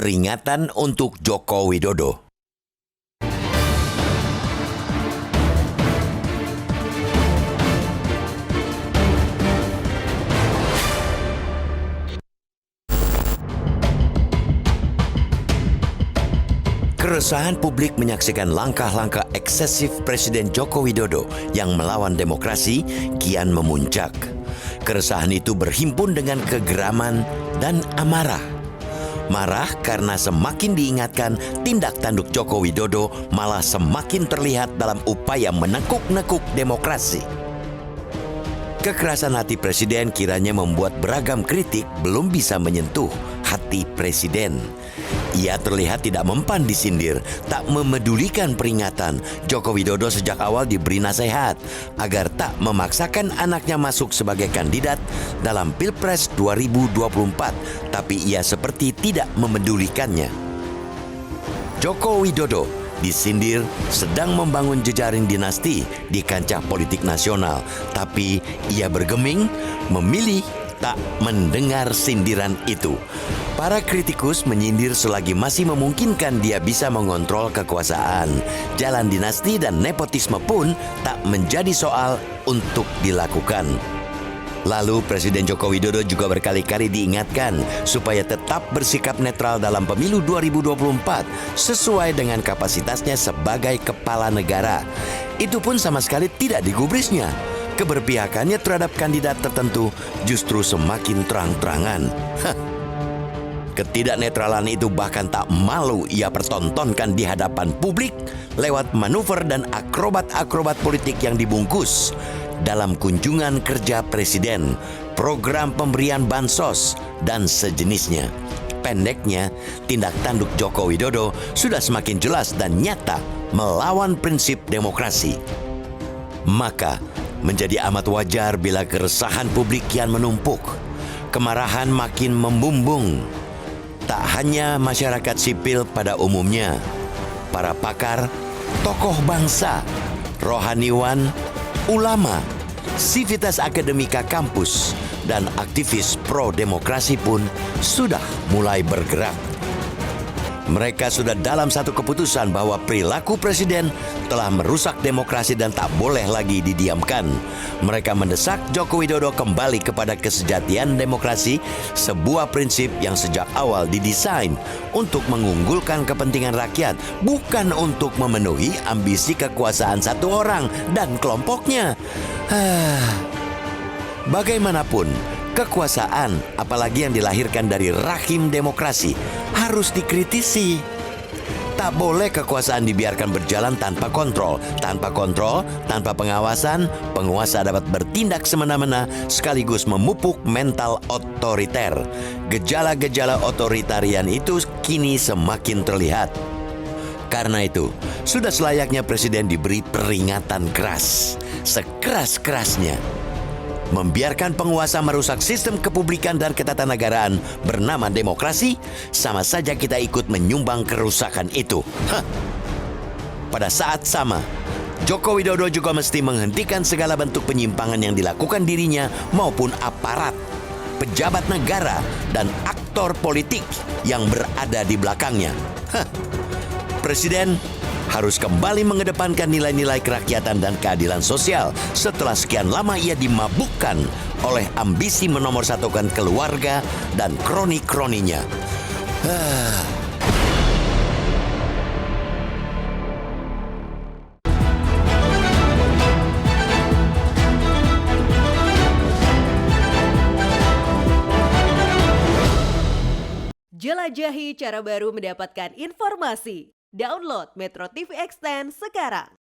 peringatan untuk Joko Widodo. Keresahan publik menyaksikan langkah-langkah eksesif Presiden Joko Widodo yang melawan demokrasi kian memuncak. Keresahan itu berhimpun dengan kegeraman dan amarah. Marah karena semakin diingatkan, tindak tanduk Joko Widodo malah semakin terlihat dalam upaya menekuk-nekuk demokrasi. Kekerasan hati Presiden kiranya membuat beragam kritik belum bisa menyentuh hati Presiden. Ia terlihat tidak mempan disindir, tak memedulikan peringatan. Joko Widodo sejak awal diberi nasihat agar tak memaksakan anaknya masuk sebagai kandidat dalam Pilpres 2024, tapi ia seperti tidak memedulikannya. Joko Widodo disindir sedang membangun jejaring dinasti di kancah politik nasional, tapi ia bergeming memilih tak mendengar sindiran itu. Para kritikus menyindir selagi masih memungkinkan dia bisa mengontrol kekuasaan. Jalan dinasti dan nepotisme pun tak menjadi soal untuk dilakukan. Lalu Presiden Joko Widodo juga berkali-kali diingatkan supaya tetap bersikap netral dalam pemilu 2024 sesuai dengan kapasitasnya sebagai kepala negara. Itu pun sama sekali tidak digubrisnya. Keberpihakannya terhadap kandidat tertentu justru semakin terang-terangan. Ketidaknetralan itu bahkan tak malu ia pertontonkan di hadapan publik lewat manuver dan akrobat-akrobat politik yang dibungkus dalam kunjungan kerja Presiden, program pemberian bansos, dan sejenisnya. Pendeknya, tindak tanduk Joko Widodo sudah semakin jelas dan nyata melawan prinsip demokrasi. Maka, menjadi amat wajar bila keresahan publik kian menumpuk, kemarahan makin membumbung. Tak hanya masyarakat sipil pada umumnya, para pakar, tokoh bangsa, rohaniwan, ulama, sivitas akademika kampus, dan aktivis pro-demokrasi pun sudah mulai bergerak. Mereka sudah dalam satu keputusan bahwa perilaku Presiden telah merusak demokrasi dan tak boleh lagi didiamkan. Mereka mendesak Joko Widodo kembali kepada kesejatian demokrasi, sebuah prinsip yang sejak awal didesain untuk mengunggulkan kepentingan rakyat, bukan untuk memenuhi ambisi kekuasaan satu orang dan kelompoknya. Bagaimanapun, kekuasaan, apalagi yang dilahirkan dari rahim demokrasi, harus dikritisi. Tak boleh kekuasaan dibiarkan berjalan tanpa kontrol. Tanpa kontrol, tanpa pengawasan, penguasa dapat bertindak semena-mena sekaligus memupuk mental otoriter. Gejala-gejala otoritarian itu kini semakin terlihat. Karena itu, sudah selayaknya Presiden diberi peringatan keras, sekeras-kerasnya. Membiarkan penguasa merusak sistem kepublikan dan ketatanegaraan bernama demokrasi, sama saja kita ikut menyumbang kerusakan itu. Pada saat sama, Joko Widodo juga mesti menghentikan segala bentuk penyimpangan yang dilakukan dirinya maupun aparat, pejabat negara, dan aktor politik yang berada di belakangnya. Presiden harus kembali mengedepankan nilai-nilai kerakyatan dan keadilan sosial setelah sekian lama ia dimabukkan oleh ambisi menomorsatukan keluarga dan kroni-kroninya. Jelajahi cara baru mendapatkan informasi. Download Metro TV Extend sekarang.